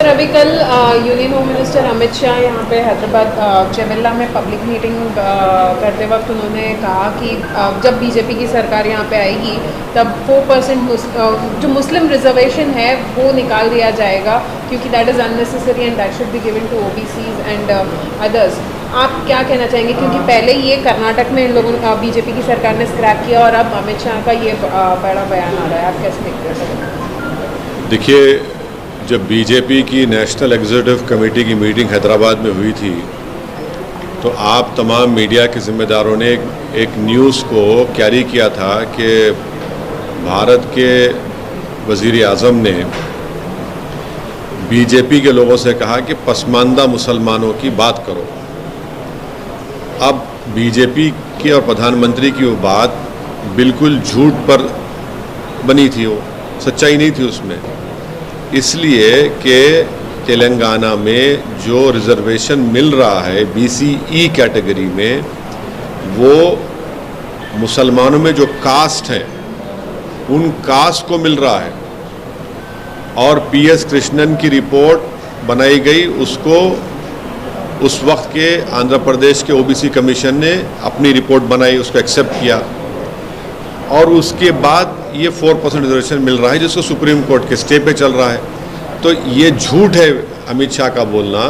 अभी कल union home minister Amit Shah यहाँ पे हैदराबाद चेमिल्ला में पब्लिक मीटिंग करते वक्त उन्होंने कहा कि जब बीजेपी की सरकार यहाँ पे आएगी तब 4% जो मुस्लिम रिजर्वेशन है वो निकाल दिया जाएगा क्योंकि that is unnecessary and that should be given to OBCs and others. आप क्या कहना चाहेंगे, क्योंकि पहले ये कर्नाटक में इन लोगों ने बीजेपी की सरकार ने स्क्रैप किया और अब अमित शाह का ये बड़ा बयान आ रहा है, आप कैसे देखते हैं? देखिए, जब बीजेपी की नेशनल एग्जीक्यूटिव कमेटी की मीटिंग हैदराबाद में हुई थी तो आप तमाम मीडिया के ज़िम्मेदारों ने एक न्यूज़ को कैरी किया था कि भारत के वज़ीर आज़म ने बीजेपी के लोगों से कहा कि पसमानदा मुसलमानों की बात करो। अब बीजेपी की और प्रधानमंत्री की वो बात बिल्कुल झूठ पर बनी थी, वो सच्चाई नहीं थी उसमें, इसलिए कि तेलंगाना में जो रिजर्वेशन मिल रहा है BCE कैटेगरी में वो मुसलमानों में जो कास्ट हैं उन कास्ट को मिल रहा है। और PS कृष्णन की रिपोर्ट बनाई गई, उसको उस वक्त के आंध्र प्रदेश के OBC कमीशन ने अपनी रिपोर्ट बनाई, उसको एक्सेप्ट किया और उसके बाद ये 4% रिजर्वेशन मिल रहा है जिसको सुप्रीम कोर्ट के स्टे पे चल रहा है। तो ये झूठ है अमित शाह का बोलना,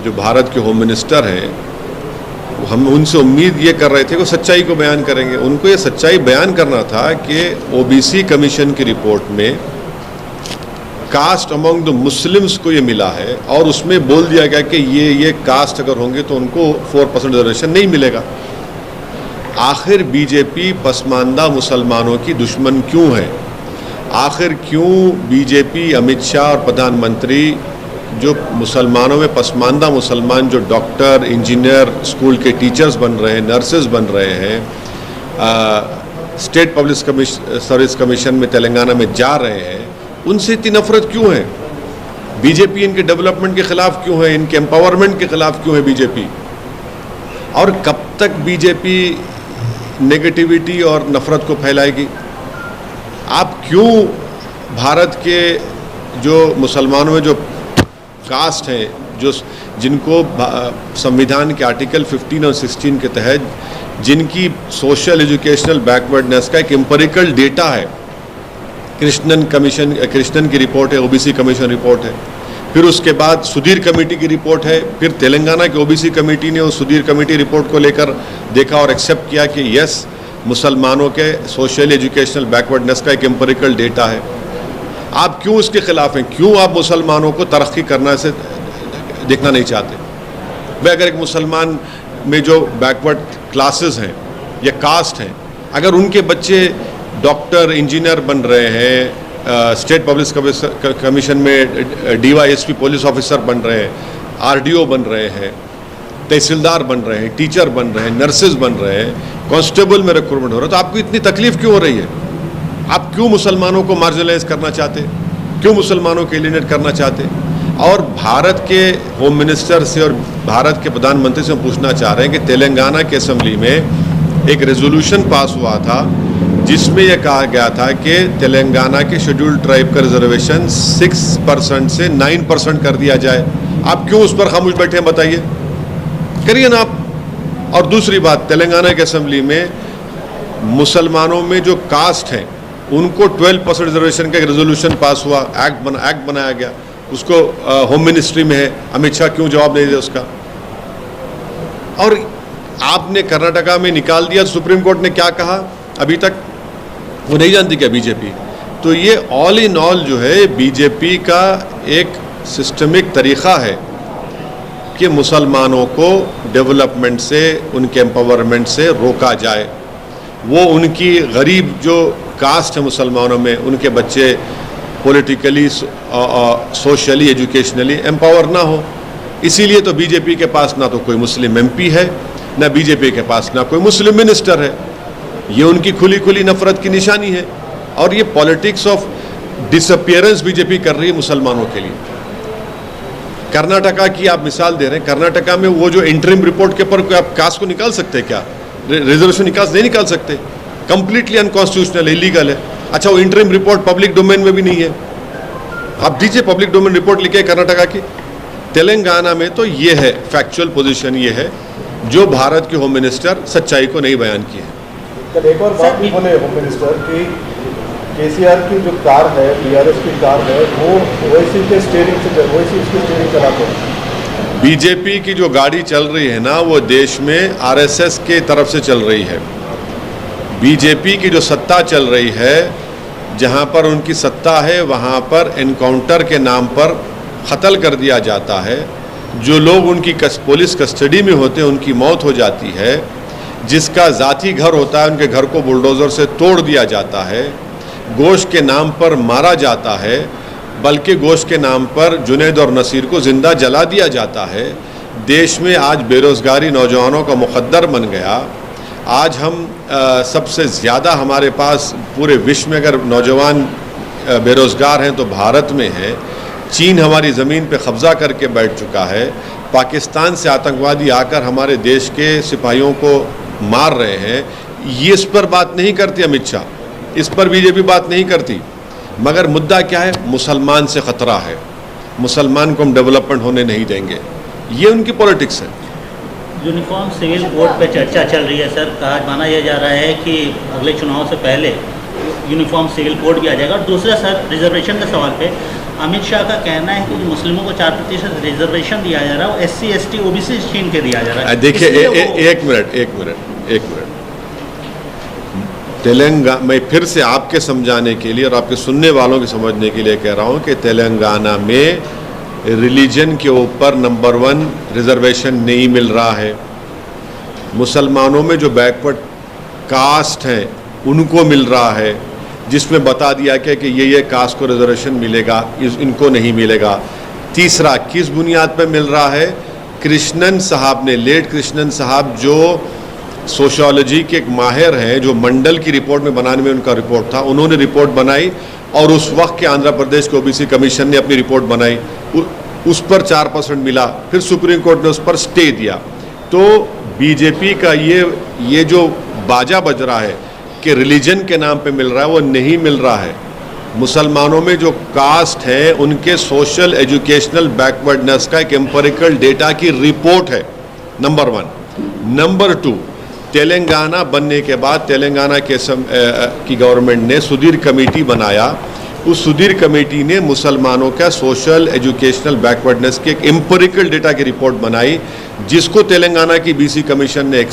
जो भारत के होम मिनिस्टर हैं। हम उनसे उम्मीद ये कर रहे थे कि सच्चाई को बयान करेंगे। उनको ये सच्चाई बयान करना था कि OBC कमीशन की रिपोर्ट में कास्ट अमंग द मुस्लिम्स को ये मिला है और उसमें बोल दिया गया कि ये कास्ट अगर होंगे तो उनको 4% रिजर्वेशन नहीं मिलेगा। आखिर बीजेपी पसमानदा मुसलमानों की दुश्मन क्यों है? आखिर क्यों बीजेपी अमित शाह और प्रधानमंत्री जो मुसलमानों में पसमानदा मुसलमान जो डॉक्टर, इंजीनियर, स्कूल के टीचर्स बन रहे हैं, नर्सेज बन रहे हैं, स्टेट पब्लिक सर्विस कमीशन में तेलंगाना में जा रहे हैं, उनसे इतनी नफरत क्यों है? बीजेपी इनके डेवलपमेंट के खिलाफ क्यों है? इनके एम्पावरमेंट के खिलाफ क्यों है बीजेपी? और कब तक बीजेपी नेगेटिविटी और नफ़रत को फैलाएगी? आप क्यों भारत के जो मुसलमानों में जो कास्ट हैं, जो जिनको संविधान के आर्टिकल 15 और 16 के तहत जिनकी सोशल एजुकेशनल बैकवर्डनेस का एक एम्पिरिकल डेटा है, कृष्णन की रिपोर्ट है, OBC कमीशन रिपोर्ट है, फिर उसके बाद सुधीर कमेटी की रिपोर्ट है, फिर तेलंगाना की OBC कमेटी ने उस सुधीर कमेटी रिपोर्ट को लेकर देखा और एक्सेप्ट किया कि यस, मुसलमानों के सोशल एजुकेशनल बैकवर्डनेस का एक एम्पिरिकल डेटा है। आप क्यों इसके खिलाफ हैं? क्यों आप मुसलमानों को तरक्की करना से देखना नहीं चाहते? भाई, अगर एक मुसलमान में जो बैकवर्ड क्लासेस हैं या कास्ट हैं, अगर उनके बच्चे डॉक्टर, इंजीनियर बन रहे हैं, स्टेट पब्लिक कमीशन में DYSP पुलिस ऑफिसर बन रहे हैं, RDO बन रहे हैं, तहसीलदार बन रहे हैं, टीचर बन रहे हैं, नर्सेज बन रहे हैं, कांस्टेबल में रिक्रूटमेंट हो रहा है, तो आपको इतनी तकलीफ क्यों हो रही है? आप क्यों मुसलमानों को मार्जिनलाइज करना चाहते? क्यों मुसलमानों को एलिनेट करना चाहते? और भारत के होम मिनिस्टर से और भारत के प्रधानमंत्री से हम पूछना चाह रहे हैं कि तेलंगाना की असेंबली में एक रेजोल्यूशन पास हुआ था जिसमें यह कहा गया था कि तेलंगाना के शेड्यूल्ड ट्राइब का रिजर्वेशन 6% से 9% कर दिया जाए। आप क्यों उस पर खामोश बैठे हैं? बताइए, करिए ना आप। और दूसरी बात, तेलंगाना की असेंबली में मुसलमानों में जो कास्ट हैं उनको 12% रिजर्वेशन का एक रेजोल्यूशन पास हुआ, एक्ट बनाया गया, उसको होम मिनिस्ट्री में है। अमित शाह क्यों जवाब नहीं दे उसका? और आपने कर्नाटका में निकाल दिया, सुप्रीम कोर्ट ने क्या कहा अभी तक वो नहीं जानती क्या बीजेपी? तो ये ऑल इन ऑल जो है बीजेपी का एक सिस्टमिक तरीक़ा है कि मुसलमानों को डेवलपमेंट से, उनके एम्पावरमेंट से रोका जाए। वो उनकी गरीब जो कास्ट है मुसलमानों में, उनके बच्चे पॉलिटिकली, सोशली, एजुकेशनली एम्पावर ना हो। इसीलिए तो बीजेपी के पास ना तो कोई मुस्लिम MP है, ना बीजेपी के पास ना कोई मुस्लिम मिनिस्टर है। ये उनकी खुली नफरत की निशानी है और ये पॉलिटिक्स ऑफ डिसअपियरेंस बीजेपी कर रही है मुसलमानों के लिए। कर्नाटका की आप मिसाल दे रहे हैं, कर्नाटका में वो जो इंटरिम रिपोर्ट के ऊपर आप कास्ट को निकाल सकते हैं क्या? रिजर्वेशन नहीं निकाल सकते, कंप्लीटली अनकॉन्स्टिट्यूशनल, इलीगल है। अच्छा, वो इंटरिम रिपोर्ट पब्लिक डोमेन में भी नहीं है, आप दीजिए पब्लिक डोमेन रिपोर्ट लिखे कर्नाटका की। तेलंगाना में तो ये है फैक्चुअल पोजीशन, ये है जो भारत के होम मिनिस्टर सच्चाई को नहीं बयान किए। कल एक और बात भी बोले होम मिनिस्टर कि केसीआर की जो कार है, बीआरएस की कार है, वो ओवैसी के स्टीयरिंग से, ओवैसी उसकी स्टीयरिंग चलाते हैं। बीजेपी की जो गाड़ी चल रही है ना, वो देश में आरएसएस के तरफ से चल रही है। बीजेपी की जो सत्ता चल रही है, जहां पर उनकी सत्ता है, वहां पर एनकाउंटर के नाम पर कत्ल कर दिया जाता है। जो लोग उनकी पुलिस कस्टडी में होते हैं उनकी मौत हो जाती है। जिसका ज़ाती घर होता है उनके घर को बुलडोज़र से तोड़ दिया जाता है। गोश्त के नाम पर मारा जाता है, बल्कि गोश्त के नाम पर जुनैद और नसीर को ज़िंदा जला दिया जाता है। देश में आज बेरोज़गारी नौजवानों का मुक़द्दर बन गया। आज हम सबसे ज़्यादा हमारे पास पूरे विश्व में अगर नौजवान बेरोज़गार हैं तो भारत में है। चीन हमारी ज़मीन पे कब्ज़ा करके बैठ चुका है। पाकिस्तान से आतंकवादी आकर हमारे देश के सिपाहियों को मार रहे हैं। ये इस पर बात नहीं करती अमित शाह, इस पर बीजेपी बात नहीं करती। मगर मुद्दा क्या है? मुसलमान से ख़तरा है, मुसलमान को हम डेवलपमेंट होने नहीं देंगे। ये उनकी पॉलिटिक्स है। यूनिफॉर्म सिविल कोड पे चर्चा चल रही है सर। कहा माना यह जा रहा है कि अगले चुनाव से पहले यूनिफॉर्म सिविल कोड किया जाएगा। और दूसरा सर, रिजर्वेशन के सवाल पे अमित शाह का कहना है कि मुस्लिमों को 4% रिजर्वेशन दिया जा रहा है, वो SC ST OBC छीन के दिया जा रहा है। देखिए एक मिनट तेलंगाना, मैं फिर से आपके समझाने के लिए और आपके सुनने वालों के समझने के लिए कह रहा हूं कि तेलंगाना में रिलीजन के ऊपर नंबर 1 रिजर्वेशन नहीं मिल रहा है। मुसलमानों में जो बैकवर्ड कास्ट हैं उनको मिल रहा है, जिसमें बता दिया गया कि ये कास्ट को रिजर्वेशन मिलेगा, इनको नहीं मिलेगा। तीसरा, किस बुनियाद पर मिल रहा है? कृष्णन साहब ने, लेट कृष्णन साहब जो सोशियोलॉजी के एक माहिर हैं, जो मंडल की रिपोर्ट में बनाने में उनका रिपोर्ट था, उन्होंने रिपोर्ट बनाई और उस वक्त के आंध्र प्रदेश के OBC कमीशन ने अपनी रिपोर्ट बनाई, उस पर 4% मिला। फिर सुप्रीम कोर्ट ने उस पर स्टे दिया। तो बीजेपी का ये जो बाजा बज रहा है कि रिलीजन के नाम पे मिल रहा है, वो नहीं मिल रहा है। मुसलमानों में जो कास्ट है उनके सोशल एजुकेशनल बैकवर्डनेस का एक एम्पिरिकल डेटा की रिपोर्ट है, नंबर 1। नंबर 2, तेलंगाना बनने के बाद तेलंगाना की गवर्नमेंट ने सुधीर कमेटी बनाया। उस सुधीर कमेटी ने मुसलमानों का सोशल एजुकेशनल बैकवर्डनेस की एक एम्पिरिकल डेटा की रिपोर्ट बनाई, जिसको तेलंगाना की BC कमीशन ने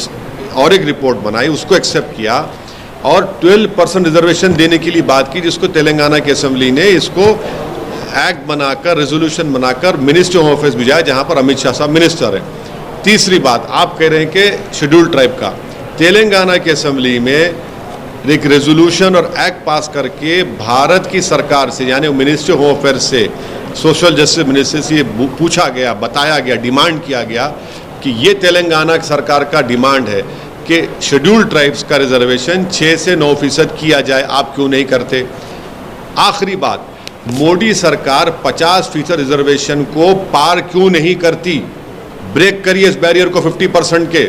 और एक रिपोर्ट बनाई, उसको एक्सेप्ट किया और 12% रिजर्वेशन देने के लिए बात की, जिसको तेलंगाना की असेंबली ने इसको एक्ट बनाकर, रेजोल्यूशन बनाकर मिनिस्ट्री होम अफेयर्स भिजाया, जहां पर अमित शाह साहब मिनिस्टर हैं। तीसरी बात, आप कह रहे हैं कि शेड्यूल्ड ट्राइब का, तेलंगाना की असेंबली में एक रेजोल्यूशन और एक्ट पास करके भारत की सरकार से, यानी मिनिस्ट्री होम अफेयर्स से, सोशल जस्टिस मिनिस्ट्री से ये पूछा गया, बताया गया, डिमांड किया गया कि ये तेलंगाना सरकार का डिमांड है कि शेड्यूल्ड ट्राइब्स का रिजर्वेशन 6 से 9% किया जाए, आप क्यों नहीं करते? आखिरी बात, मोदी सरकार 50% रिजर्वेशन को पार क्यों नहीं करती? ब्रेक करिए इस बैरियर को 50% के।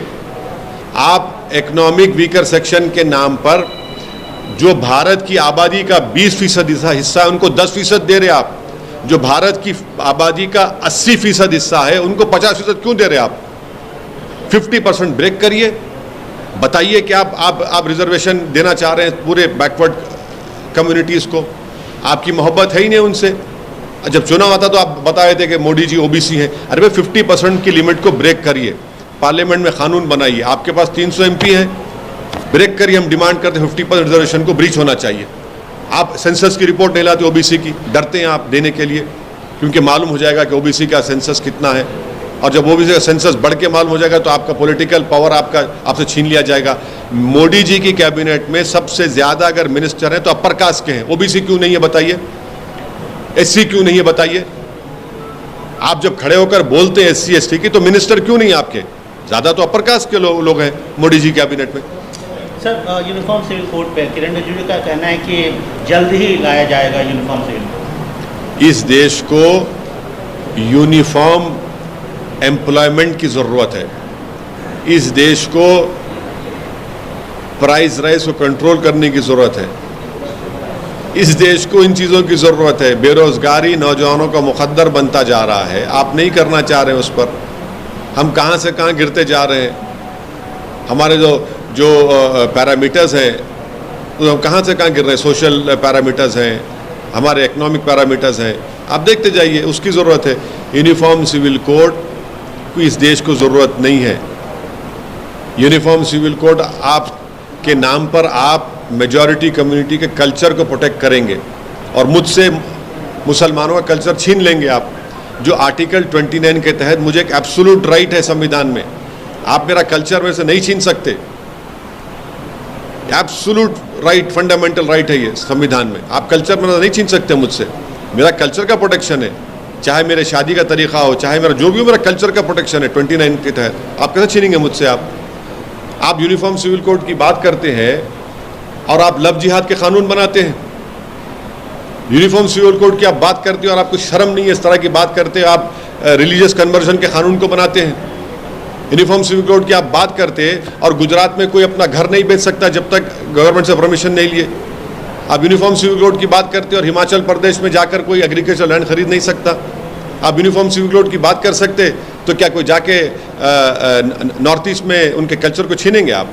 आप इकोनॉमिक वीकर सेक्शन के नाम पर जो भारत की आबादी का 20% हिस्सा है उनको 10% दे रहे आप। जो भारत की आबादी का 80% हिस्सा है उनको 50% क्यों दे रहे आप? 50% ब्रेक करिए, बताइए कि आप रिजर्वेशन देना चाह रहे हैं पूरे बैकवर्ड कम्युनिटीज़ को। आपकी मोहब्बत है ही नहीं उनसे। जब चुनाव आता तो आप बताए थे कि मोदी जी OBC हैं। अरे भाई 50% की लिमिट को ब्रेक करिए, पार्लियामेंट में कानून बनाइए। आपके पास 300 MP हैं, ब्रेक करिए। हम डिमांड करते हैं 50% रिजर्वेशन को ब्रीच होना चाहिए। आप सेंसस की रिपोर्ट नहीं लाते OBC की, डरते हैं आप देने के लिए, क्योंकि मालूम हो जाएगा कि OBC का सेंसस कितना है, और जब OBC का सेंसस बढ़ के मालूम हो जाएगा तो आपका पॉलिटिकल पावर आपसे छीन लिया जाएगा। मोदी जी की कैबिनेट में सबसे ज्यादा अगर मिनिस्टर हैं तो अपर कास्ट के हैं, OBC क्यों नहीं है बताइए? SC क्यों नहीं है बताइए? आप जब खड़े होकर बोलते हैं SC ST की, तो मिनिस्टर क्यों नहीं है आपके? ज्यादा तो अपर कास्ट के लोग हैं मोदी जी कैबिनेट में। सर, यूनिफॉर्म सिविल कोड पे किरण रिजिजू का कहना है कि जल्द ही लाया जाएगा यूनिफॉर्म सिविल कोड। इस देश को यूनिफॉर्म एम्प्लॉयमेंट की ज़रूरत है। इस देश को प्राइस राइज को कंट्रोल करने की ज़रूरत है। इस देश को इन चीज़ों की ज़रूरत है। बेरोज़गारी नौजवानों का मुकद्दर बनता जा रहा है, आप नहीं करना चाह रहे हैं उस पर। हम कहाँ से कहाँ गिरते जा रहे हैं। हमारे जो पैरामीटर्स हैं तो हम कहाँ से कहाँ गिर रहे हैं। सोशल पैरामीटर्स हैं, हमारे इकोनॉमिक पैरामीटर्स हैं, आप देखते जाइए। उसकी ज़रूरत है। यूनिफॉर्म सिविल कोड को इस देश को ज़रूरत नहीं है। यूनिफॉर्म सिविल कोड आपके नाम पर आप मेजॉरिटी कम्युनिटी के कल्चर को प्रोटेक्ट करेंगे और मुझसे मुसलमानों का कल्चर छीन लेंगे आप। जो आर्टिकल 29 के तहत मुझे एक एब्सोल्यूट राइट है संविधान में, आप मेरा कल्चर में से नहीं छीन सकते। एब्सोल्यूट राइट, फंडामेंटल राइट है ये संविधान में। आप कल्चर में नहीं छीन सकते मुझसे। मेरा कल्चर का प्रोटेक्शन है, चाहे मेरे शादी का तरीका हो, चाहे मेरा जो भी हो, मेरा कल्चर का प्रोटेक्शन है 29 के तहत। आप कैसे छीनेंगे मुझसे? आप यूनिफॉर्म सिविल कोड की बात करते हैं और आप लव जिहाद के कानून बनाते हैं। यूनिफॉर्म सिविल कोड की आप बात करते हो और आपको शर्म नहीं है इस तरह की बात करते हो। आप रिलीजियस कन्वर्जन के कानून को बनाते हैं। यूनिफॉर्म सिविल कोड की आप बात करते हैं और गुजरात में कोई अपना घर नहीं बेच सकता जब तक गवर्नमेंट से परमिशन नहीं लिए। आप यूनिफॉर्म सिविल कोड की बात करते हो और हिमाचल प्रदेश में जाकर कोई एग्रीकल्चर लैंड खरीद नहीं सकता। आप यूनिफॉर्म सिविल कोड की बात कर सकते तो क्या कोई जाके नॉर्थ ईस्ट में उनके कल्चर को छीनेंगे आप?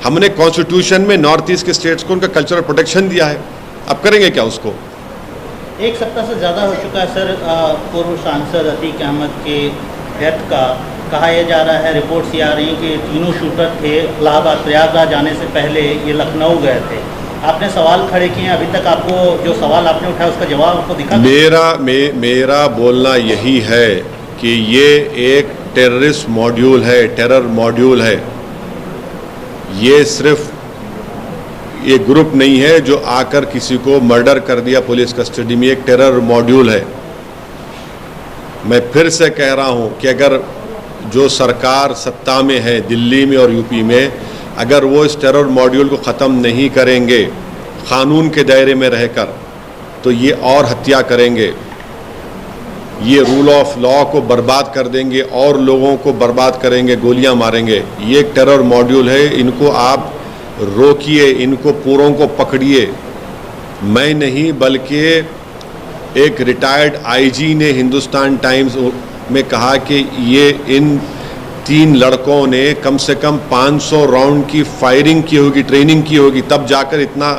हमने कॉन्स्टिट्यूशन में नॉर्थ ईस्ट के स्टेट्स को उनका कल्चरल प्रोटेक्शन दिया है, आप करेंगे क्या उसको? एक सप्ताह से ज़्यादा हो चुका है सर पूर्व सांसद अतीक अहमद के डेथ का। कहा यह जा रहा है, रिपोर्ट्स ये आ रही हैं कि तीनों शूटर थे इलाहाबाद प्रयागराज जाने से पहले ये लखनऊ गए थे। आपने सवाल खड़े किए, अभी तक आपको जो सवाल आपने उठाया उसका जवाब आपको दिखा? मेरा बोलना यही है कि ये एक टेररिस्ट मॉड्यूल है, टेरर मॉड्यूल है। ये सिर्फ ये ग्रुप नहीं है जो आकर किसी को मर्डर कर दिया पुलिस कस्टडी में। एक टेरर मॉड्यूल है। मैं फिर से कह रहा हूं कि अगर जो सरकार सत्ता में है दिल्ली में और यूपी में, अगर वो इस टेरर मॉड्यूल को ख़त्म नहीं करेंगे कानून के दायरे में रहकर, तो ये और हत्या करेंगे, ये रूल ऑफ लॉ को बर्बाद कर देंगे और लोगों को बर्बाद करेंगे, गोलियां मारेंगे। ये एक टेरर मॉड्यूल है, इनको आप रोकिए, इनको पूरों को पकड़िए। मैं नहीं बल्कि एक रिटायर्ड आईजी ने हिंदुस्तान टाइम्स में कहा कि ये इन 3 लड़कों ने कम से कम 500 राउंड की फायरिंग की होगी, ट्रेनिंग की होगी, तब जाकर इतना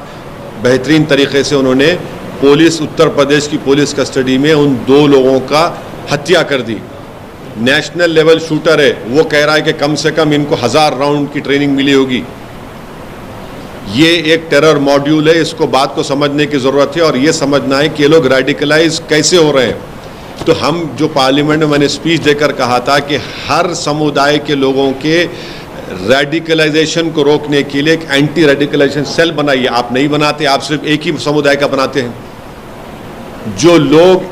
बेहतरीन तरीके से उन्होंने पुलिस उत्तर प्रदेश की पुलिस कस्टडी में उन 2 लोगों का हत्या कर दी। नेशनल लेवल शूटर है, वो कह रहा है कि कम से कम इनको 1000 राउंड की ट्रेनिंग मिली होगी। ये एक टेरर मॉड्यूल है, इसको बात को समझने की ज़रूरत है और ये समझना है कि ये लोग रेडिकलाइज कैसे हो रहे हैं। तो हम जो पार्लियामेंट में मैंने स्पीच देकर कहा था कि हर समुदाय के लोगों के रेडिकलाइजेशन को रोकने के लिए एक एंटी रेडिकलाइजेशन सेल बनाइए। आप नहीं बनाते, आप सिर्फ एक ही समुदाय का बनाते हैं। जो लोग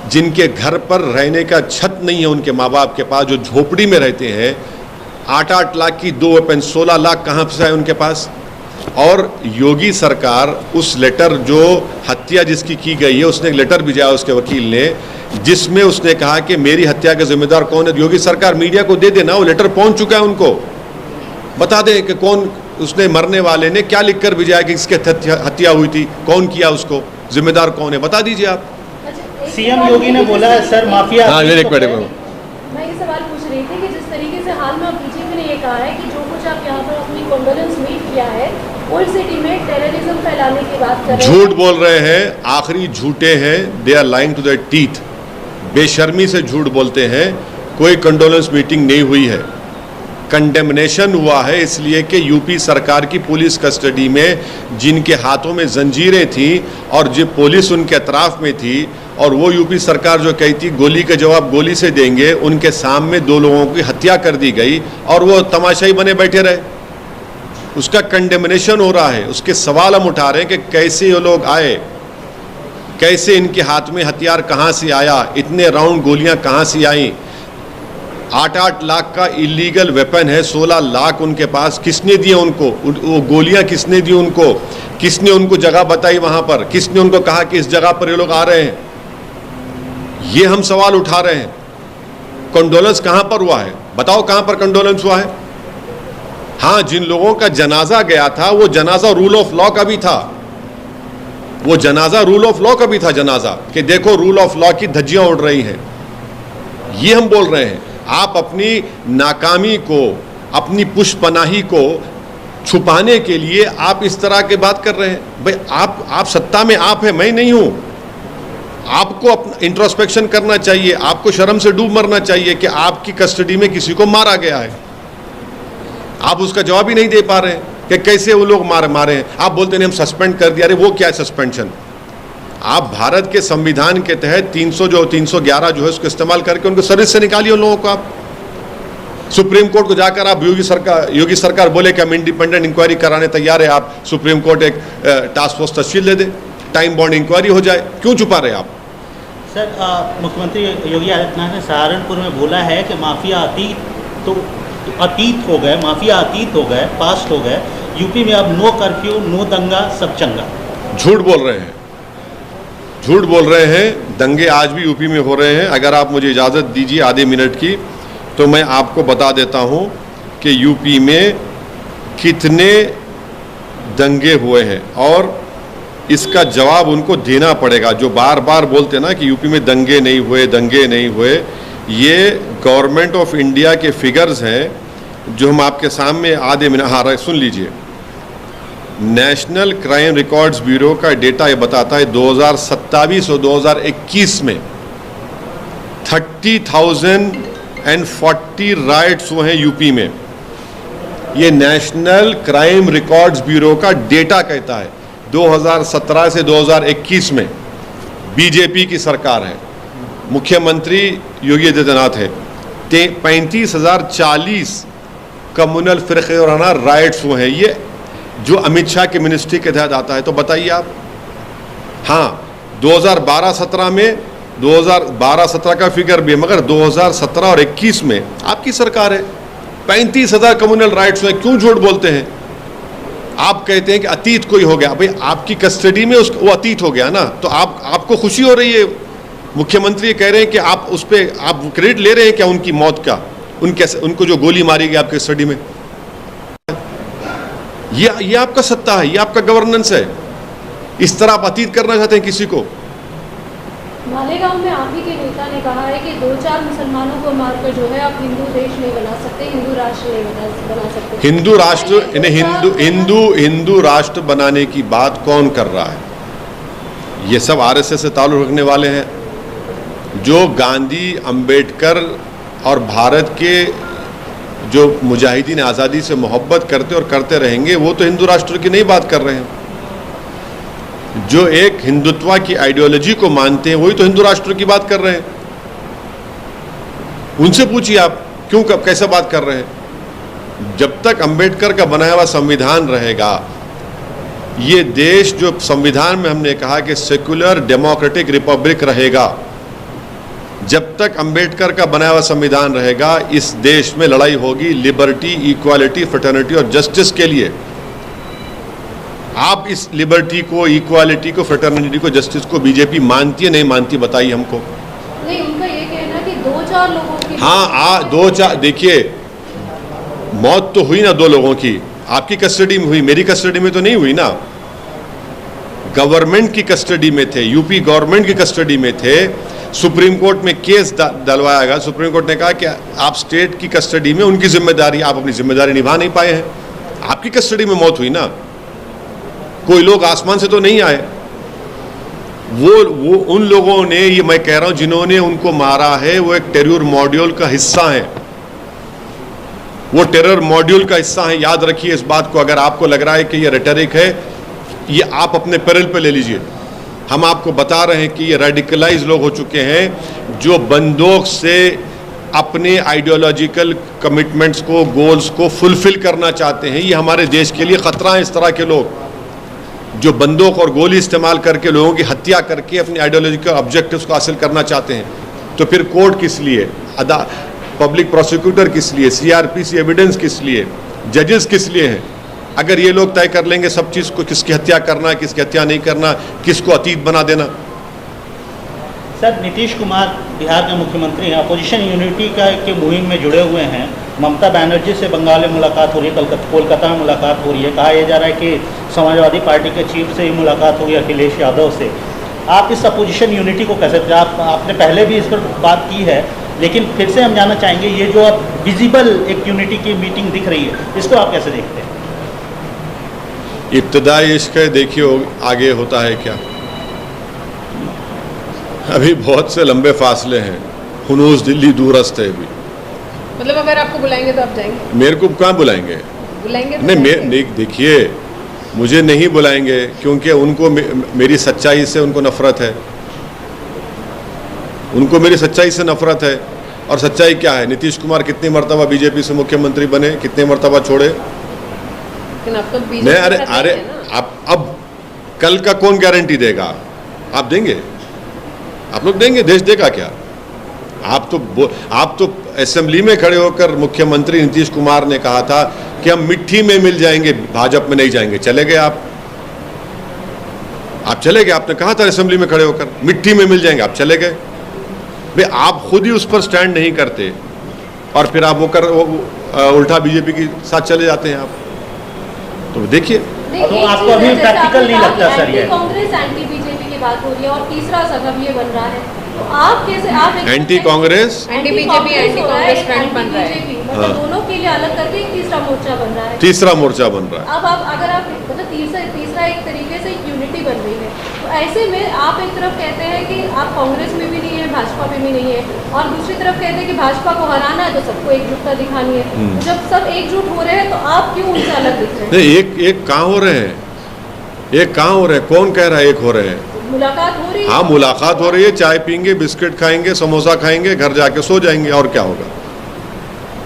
जिनके घर पर रहने का छत नहीं है उनके माँ बाप के पास, जो झोपड़ी में रहते हैं, 8-8 लाख की 2 वेपन, 16 लाख कहाँ से आए उनके पास? और योगी सरकार उस लेटर जो हत्या जिसकी की गई है, उसने एक लेटर भेजा उसके वकील ने, जिसमें उसने कहा कि मेरी हत्या का जिम्मेदार कौन है। योगी सरकार मीडिया को दे देना, वो लेटर पहुंच चुका है, उनको बता दें कि कौन उसने, मरने वाले ने क्या लिखकर भेजा कि इसके हत्या हुई थी, कौन किया, उसको जिम्मेदार कौन है, बता दीजिए आप। सीएम योगी ने बोला है सर माफिया। हाँ, एक मिनट मैं ये सवाल पूछ रही थी कि जिस तरीके से हाल में बीजेपी ने ये कहा है कि जो कुछ आप यहाँ पर अपनी कॉन्डोलेंस मीट किया है, ओल्ड सिटी में टेररिज्म फैलाने की बात कर रहे हैं, झूठ बोल रहे हैं, आखिरी झूठे हैं, they are lying to their teeth. बेशर्मी से झूठ बोलते हैं। कोई कंडोलेंस मीटिंग नहीं हुई है, कंडेमनेशन हुआ है, इसलिए कि यूपी सरकार की पुलिस कस्टडी में जिनके हाथों में जंजीरें थी और जो पुलिस उनके अतराफ में थी, और वो यूपी सरकार जो कही थी गोली का जवाब गोली से देंगे, उनके सामने 2 लोगों की हत्या कर दी गई और वो तमाशाई बने बैठे रहे। उसका कंडेमनेशन हो रहा है। उसके सवाल हम उठा रहे हैं कि कैसे ये लोग आए, कैसे इनके हाथ में हथियार कहाँ से आया, इतने राउंड गोलियां कहाँ से आई। 8-8 लाख का इलीगल वेपन है, 16 लाख उनके पास, किसने दिए उनको? वो गोलियां किसने दी उनको? किसने उनको जगह बताई वहां पर? किसने उनको कहा कि इस जगह पर ये लोग आ रहे हैं? ये हम सवाल उठा रहे हैं। कंडोलेंस कहां पर हुआ है? बताओ कहां पर कंडोलेंस हुआ है? हाँ, जिन लोगों का जनाजा गया था वो जनाजा रूल ऑफ लॉ का भी था। वो जनाजा रूल ऑफ लॉ का भी था जनाजा, कि देखो रूल ऑफ लॉ की धज्जियां उड़ रही हैं। ये हम बोल रहे हैं। आप अपनी नाकामी को, अपनी पुष्पनाही को छुपाने के लिए आप इस तरह की बात कर रहे हैं। भाई आप सत्ता में आप है, मैं नहीं हूं। आपको अपना इंट्रोस्पेक्शन करना चाहिए, आपको शर्म से डूब मरना चाहिए कि आपकी कस्टडी में किसी को मारा गया है। आप उसका जवाब ही नहीं दे पा रहे हैं कि कैसे वो लोग मारे हैं। आप बोलते नहीं हम सस्पेंड कर दिया। अरे वो क्या है सस्पेंशन? आप भारत के संविधान के तहत 311 जो है उसको इस्तेमाल करके उनको सर्विस से निकालिए उन लोगों को। आप सुप्रीम कोर्ट को जाकर आप योगी सरकार बोले कि हम इंडिपेंडेंट इंक्वायरी कराने तैयार है, आप सुप्रीम कोर्ट एक टास्क फोर्स तश्कील दे दे, टाइम बाउंड इंक्वायरी हो जाए। क्यों छुपा रहे आप? सर मुख्यमंत्री योगी आदित्यनाथ ने सहारनपुर में बोला है कि माफिया अतीत हो गए, माफिया अतीत हो गए, पास्ट हो गए। यूपी में अब नो कर्फ्यू, नो दंगा, सब चंगा। झूठ बोल रहे हैं, झूठ बोल रहे हैं। दंगे आज भी यूपी में हो रहे हैं। अगर आप मुझे इजाज़त दीजिए आधे मिनट की, तो मैं आपको बता देता हूं कि यूपी में कितने दंगे हुए हैं और इसका जवाब उनको देना पड़ेगा। जो बार बार बोलते हैं ना कि यूपी में दंगे नहीं हुए, दंगे नहीं हुए, ये गवर्नमेंट ऑफ इंडिया के फिगर्स हैं जो हम आपके सामने आधे मिनट, हाँ सुन लीजिए। नेशनल क्राइम रिकॉर्ड्स ब्यूरो का डेटा ये बताता है 2027 और 2021 में 30,040 राइट्स हुए हैं यूपी में। ये नेशनल क्राइम रिकॉर्ड्स ब्यूरो का डेटा कहता है। 2017 से 2021 में बीजेपी की सरकार है, मुख्यमंत्री योगी आदित्यनाथ है, 35,040 कम्युनल फिरके वराना राइट्स हुए हैं। ये जो अमित शाह के मिनिस्ट्री के तहत आता है। तो बताइए आप। हाँ 2012-17 में 2012-17 का फिगर भी है, मगर 2017 और 21 में आपकी सरकार है, 35,000 कम्युनल राइट्स हुए। क्यों झूठ बोलते हैं? आप कहते हैं कि अतीत कोई हो गया। भाई आपकी कस्टडी में वो अतीत हो गया ना, तो आपको खुशी हो रही है। मुख्यमंत्री कह रहे हैं कि आप उस पर आप क्रेडिट ले रहे हैं क्या उनकी मौत का, उनको जो गोली मारी गई आपके कस्टडी में। ये आपका सत्ता है, ये आपका गवर्नेंस है। इस तरह आप अतीत करना चाहते हैं किसी को। मालेगांव में आप ही के नेता ने कहा है कि 2-4 मुसलमानों को मारकर जो है आप हिंदू देश नहीं बना सकते, हिंदू राष्ट्र नहीं बना सकते। हिंदू राष्ट्र, हिंदू राष्ट्र बनाने की बात कौन कर रहा है? ये सब आरएसएस से ताल्लुक रखने वाले हैं जो गांधी, अंबेडकर और भारत के जो मुजाहिदीन आज़ादी से मोहब्बत करते और करते रहेंगे। वो तो हिंदू राष्ट्र की नहीं बात कर रहे हैं। जो एक हिंदुत्व की आइडियोलॉजी को मानते हैं वही तो हिंदू राष्ट्र की बात कर रहे हैं। उनसे पूछिए आप क्यों कैसे बात कर रहे हैं। जब तक अंबेडकर का बनाया हुआ संविधान रहेगा, ये देश जो संविधान में हमने कहा कि सेक्युलर डेमोक्रेटिक रिपब्लिक रहेगा, जब तक अंबेडकर का बनाया हुआ संविधान रहेगा, इस देश में लड़ाई होगी लिबर्टी, इक्वालिटी, फ्रेटर्निटी और जस्टिस के लिए। आप इस लिबर्टी को, इक्वालिटी को, फ्रेटर्निटी को, जस्टिस को बीजेपी मानती है नहीं मानती? बताइए हमको। नहीं, उनका ये कहना कि 2-4 लोगों की, हाँ 2-4, देखिए मौत तो हुई ना 2 लोगों की, आपकी कस्टडी में हुई, मेरी कस्टडी में तो नहीं हुई ना। गवर्नमेंट की कस्टडी में थे, यूपी गवर्नमेंट की कस्टडी में थे। सुप्रीम कोर्ट में केस डलवाया गया। सुप्रीम कोर्ट ने कहा कि आप स्टेट की कस्टडी में, उनकी जिम्मेदारी, आप अपनी जिम्मेदारी निभा नहीं पाए हैं। आपकी कस्टडी में मौत हुई ना, कोई लोग आसमान से तो नहीं आए। वो उन लोगों ने, ये मैं कह रहा हूं जिन्होंने उनको मारा है, वो एक टेरर मॉड्यूल का हिस्सा है। वो टेरर मॉड्यूल का हिस्सा है। याद रखिए इस बात को। अगर आपको लग रहा है कि ये रेटरिक है, ये आप अपने पैरल पे ले लीजिए। हम आपको बता रहे हैं कि ये रेडिकलाइज लोग हो चुके हैं जो बंदूक से अपने आइडियोलॉजिकल कमिटमेंट्स को, गोल्स को फुलफिल करना चाहते हैं। ये हमारे देश के लिए खतरा है। इस तरह के लोग जो बंदूक और गोली इस्तेमाल करके लोगों की हत्या करके अपनी आइडियोलॉजिकल ऑब्जेक्टिव्स को हासिल करना चाहते हैं। तो फिर कोर्ट किस लिए, पब्लिक प्रोसिक्यूटर किस लिए, सीआरपीसी एविडेंस किस लिए, जजेस किस लिए हैं? अगर ये लोग तय कर लेंगे सब चीज़ को, किसकी हत्या करना, किसकी हत्या नहीं करना, किसको अतीत बना देना। सर नीतीश कुमार बिहार के मुख्यमंत्री हैं, अपोजिशन यूनिटी के मुहिम में जुड़े हुए हैं। ममता बनर्जी से बंगाल में मुलाकात हो रही है, कोलकाता में मुलाकात हो रही है, कहा यह जा रहा है कि समाजवादी पार्टी के चीफ से ही मुलाकात हुई अखिलेश यादव से। आप इस अपोजिशन यूनिटी को कैसे, आपने पहले भी इस पर बात की है, लेकिन फिर से हम जानना चाहेंगे ये जो अब विजिबल एक यूनिटी की मीटिंग दिख रही है, इसको आप कैसे देखते हैं? इब्तदाई इश्क है, देखिए आगे होता है क्या। अभी बहुत से लंबे फासले हैं, हुनूस दिल्ली दूरस्थ है अभी। मतलब अगर आपको बुलाएंगे तो आप जाएंगे? मेरे को कहाँ बुलाएंगे? बुलाएंगे तो नहीं, देखिए मुझे नहीं बुलाएंगे क्योंकि उनको मेरी सच्चाई से उनको नफरत है, उनको मेरी सच्चाई से नफरत है। और सच्चाई क्या है? नीतीश कुमार कितनी मरतबा बीजेपी से मुख्यमंत्री बने, कितने मरतबा छोड़े? लेकिन अब तो मैं अरे अब कल का कौन गारंटी देगा? आप देंगे? आप लोग देंगे? देश देगा क्या? आप तो असेंबली में खड़े होकर मुख्यमंत्री नीतीश कुमार ने कहा था कि हम मिट्टी में मिल जाएंगे, भाजपा में नहीं जाएंगे। चले गए आप चले गए। आपने कहा था असेंबली में खड़े होकर मिट्टी में मिल जाएंगे, आप चले गए। भाई आप खुद ही उस पर स्टैंड नहीं करते और फिर आप उल्टा बीजेपी के साथ चले जाते हैं आप। तो देखिए, तो आपको अभी प्रैक्टिकल नहीं लगता सर ये? कांग्रेस एंटी बीजेपी की बात हो रही है और तीसरा सदन ये बन रहा है, तो आप कैसे आप anti Congress anti BJP anti Congress front बन रहा है, मतलब दोनों के लिए अलग करके एक तीसरा मोर्चा बन रहा है। तीसरा मोर्चा बन रहा है। अब आप अगर आप मतलब तीसरा एक तरीके से यूनिटी बन रही है, तो ऐसे में आप एक तरफ कहते हैं कि आप कांग्रेस में भी नहीं है, भाजपा में भी नहीं है, और दूसरी तरफ कहते हैं कि भाजपा को हराना है तो सबको एकजुटता दिखानी है। तो जब सब एकजुट हो रहे हैं तो आप क्यों उनसे अलग दिख रहे हैं? एक कहाँ हो रहे हैं? एक कहाँ हो रहे हैं? कौन कह रहा है एक हो रहे हैं? मुलाकात हो रही है। हाँ, मुलाकात हो रही है, चाय पीएंगे, बिस्किट खाएंगे, समोसा खाएंगे, घर जाके सो जाएंगे, और क्या होगा?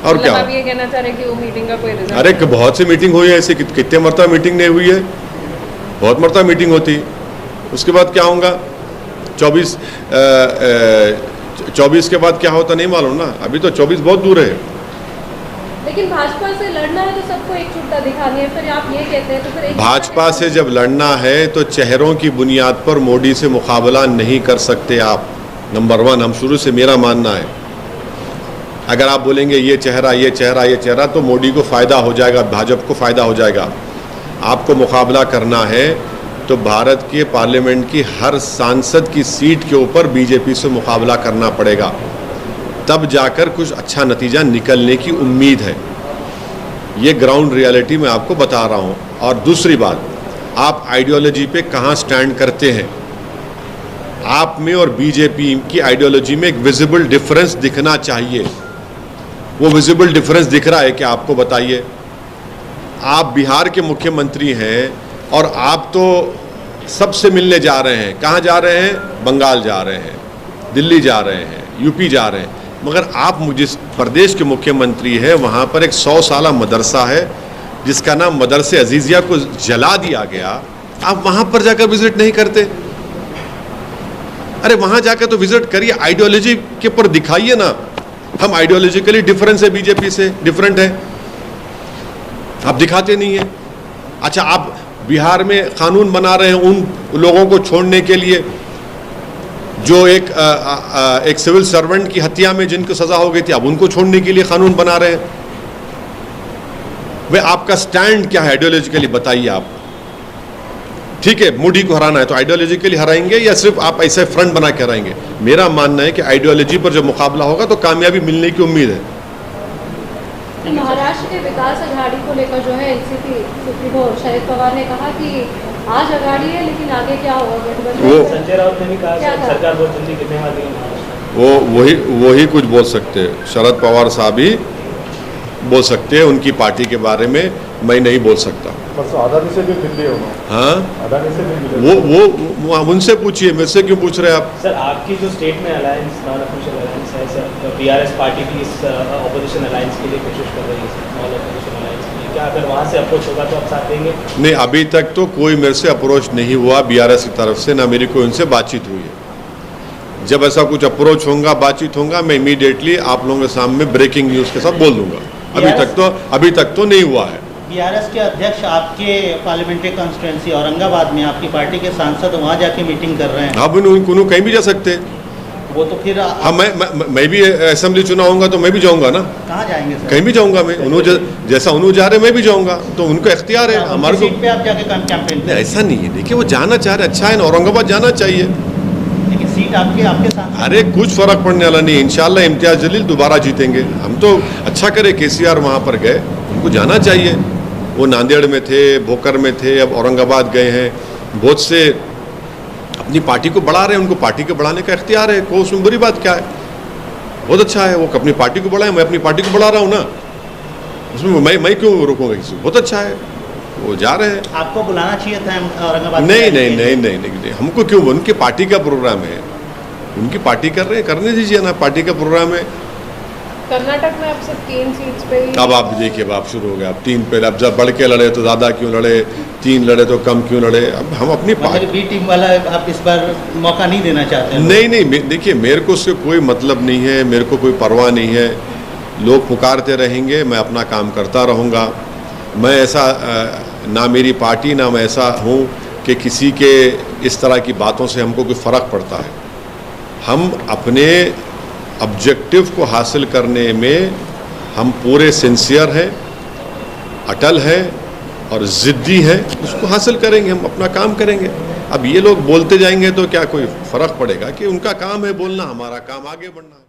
और क्या? आप ये कहना चाह रहे हैं कि वो मीटिंग का कोई रिजल्ट? अरे बहुत सी मीटिंग हुई है ऐसे, कितने मरतबा मीटिंग नहीं हुई है? बहुत मरतबा मीटिंग होती। उसके बाद क्या होगा? 24 के बाद क्या होता नहीं मालूम ना। अभी तो 24 बहुत दूर है। लेकिन भाजपा से लड़ना है तो सबको एकजुटता दिखानी है, फिर आप ये कहते हैं तो फिर भाजपा से जब लड़ना है तो चेहरों की बुनियाद पर मोदी से मुकाबला नहीं कर सकते आप। नंबर 1, हम शुरू से मेरा मानना है, अगर आप बोलेंगे ये चेहरा तो मोदी को फ़ायदा हो जाएगा, भाजपा को फ़ायदा हो जाएगा। आपको मुकाबला करना है तो भारत के पार्लियामेंट की हर सांसद की सीट के ऊपर बीजेपी से मुकाबला करना पड़ेगा, तब जाकर कुछ अच्छा नतीजा निकलने की उम्मीद है। ये ग्राउंड रियलिटी मैं आपको बता रहा हूँ। और दूसरी बात, आप आइडियोलॉजी पे कहाँ स्टैंड करते हैं? आप में और बीजेपी की आइडियोलॉजी में एक विजिबल डिफरेंस दिखना चाहिए। वो विजिबल डिफरेंस दिख रहा है कि आपको बताइए। आप बिहार के मुख्यमंत्री हैं और आप तो सबसे मिलने जा रहे हैं। कहाँ जा रहे हैं? बंगाल जा रहे हैं, दिल्ली जा रहे हैं, यूपी जा रहे हैं। मगर आप जिस प्रदेश के मुख्यमंत्री हैं वहाँ पर एक 100 साला मदरसा है जिसका नाम मदरसे अजीजिया को जला दिया गया। आप वहाँ पर जाकर विजिट नहीं करते? अरे वहाँ जाकर तो विजिट करिए, आइडियोलॉजी के पर दिखाइए ना। हम आइडियोलॉजिकली डिफरेंस है, बीजेपी से डिफरेंट है, आप दिखाते नहीं है। अच्छा, आप बिहार में कानून बना रहे हैं उन लोगों को छोड़ने के लिए जो एक सिविल सर्वेंट की हत्या में जिनको सजा हो गई थी, अब उनको छोड़ने के लिए कानून बना रहे हैं। वे आपका स्टैंड क्या है आइडियोलॉजिकली? बताइए आप। ठीक है, मोदी को हराना है तो आइडियोलॉजिकली हराएंगे या सिर्फ आप ऐसे फ्रंट बना के हराएंगे? मेरा मानना है कि आइडियोलॉजी पर जब मुकाबला होगा तो कामयाबी मिलने की उम्मीद है। महाराष्ट्र के विकास अघाड़ी को लेकर जो है एनसीपी सुप्रीमो शरद पवार ने कहा कि आज अघाड़ी है लेकिन आगे क्या होगा गठबंधन? संजय राउत ने भी कहा सरकार बहुत जल्दी गिरने वाली है। वो वही कुछ बोल सकते हैं, शरद पवार साहब ही बोल सकते हैं उनकी पार्टी के बारे में, मैं नहीं बोल सकता। परसों अदानी से भी दिल्ली होगा। हाँ, अदानी से भी वो उनसे पूछिए, मेरे से क्यों पूछ रहे हैं आप? सर, आपकी जो स्टेट में अलायंस, नॉन ऑफिशियल अलायंस है सर, बीआरएस पार्टी भी इस अपोजिशन अलायंस के लिए कोशिश कर रही है, नॉन ऑफिशियल अलायंस के लिए। क्या अगर वहाँ से अप्रोच होगा तो आप साथ देंगे? नहीं, अभी तक तो कोई मेरे से अप्रोच नहीं हुआ बीआरएस की तरफ से, ना मेरी कोई उनसे बातचीत हुई है। जब ऐसा कुछ अप्रोच होगा, बातचीत होगा, मैं इमीडिएटली आप लोगों के सामने ब्रेकिंग न्यूज़ के साथ बोल दूंगा। अभी तक तो नहीं हुआ है। बीआरएस के अध्यक्ष आपके पार्लियामेंट्री कॉन्स्टिट्यूंसी औरंगाबाद में आपकी पार्टी के सांसद वहाँ जाके मीटिंग कर रहे हैं। अब उन्होंने कहीं भी जा सकते हैं, वो तो फिर हाँ, मैं भी असेंबली चुनाव होगा तो मैं भी जाऊंगा ना, कहाँ जाएंगे सर? कहीं भी जाऊंगा मैं। जैसा उन्होंने जा रहे मैं भी जाऊंगा, तो उनको इख्तियार है। हमारे को सीट पे आप जाके कैंपेन नहीं, ऐसा नहीं है। देखिए वो जाना चाह रहे, अच्छा है ना, औरंगाबाद जाना चाहिए। लेकिन सीट आपके साथ। अरे कुछ फर्क पड़ने वाला नहीं, इंशाल्लाह इम्तियाज जलील दोबारा जीतेंगे। हम तो अच्छा करे केसीआर वहाँ पर गए, उनको जाना चाहिए। वो नांदेड़ में थे, भोकर में थे, अब औरंगाबाद गए हैं। बहुत से अपनी पार्टी को बढ़ा रहे हैं, उनको पार्टी को बढ़ाने का इख्तियार है, को उसमें बुरी बात क्या है? बहुत अच्छा है, वो अपनी पार्टी को बढ़ाए, मैं अपनी पार्टी को बढ़ा रहा हूँ ना, उसमें मैं क्यों रोकूंगा किसी को? बहुत अच्छा है, वो जा रहे हैं। आपको बुलाना चाहिए था औरंगाबाद? नहीं, हमको क्यों? उनकी पार्टी का प्रोग्राम है, उनकी पार्टी कर रहे हैं, करने दीजिए ना, पार्टी का प्रोग्राम है। कर्नाटक में अब सिर्फ 3 सीट्स पे ही। अब आप देखिए, अब शुरू हो गया, अब 3 पे, अब जब बढ़ के लड़े तो ज़्यादा क्यों लड़े, 3 लड़े तो कम क्यों लड़े? अब हम अपनी पार्टी बी टीम वाला आप इस बार मौका नहीं देना चाहते हैं? नहीं, देखिए मेरे को उससे कोई मतलब नहीं है, मेरे को कोई परवाह नहीं है। लोग पुकारते रहेंगे, मैं अपना काम करता रहूँगा। मैं ऐसा ना मेरी पार्टी ना मैं ऐसा हूँ कि किसी के इस तरह की बातों से हमको कोई फ़र्क पड़ता है। हम अपने ऑब्जेक्टिव को हासिल करने में हम पूरे सिंसियर हैं, अटल हैं और ज़िद्दी हैं। उसको हासिल करेंगे, हम अपना काम करेंगे। अब ये लोग बोलते जाएंगे तो क्या कोई फ़र्क पड़ेगा? कि उनका काम है बोलना, हमारा काम आगे बढ़ना है।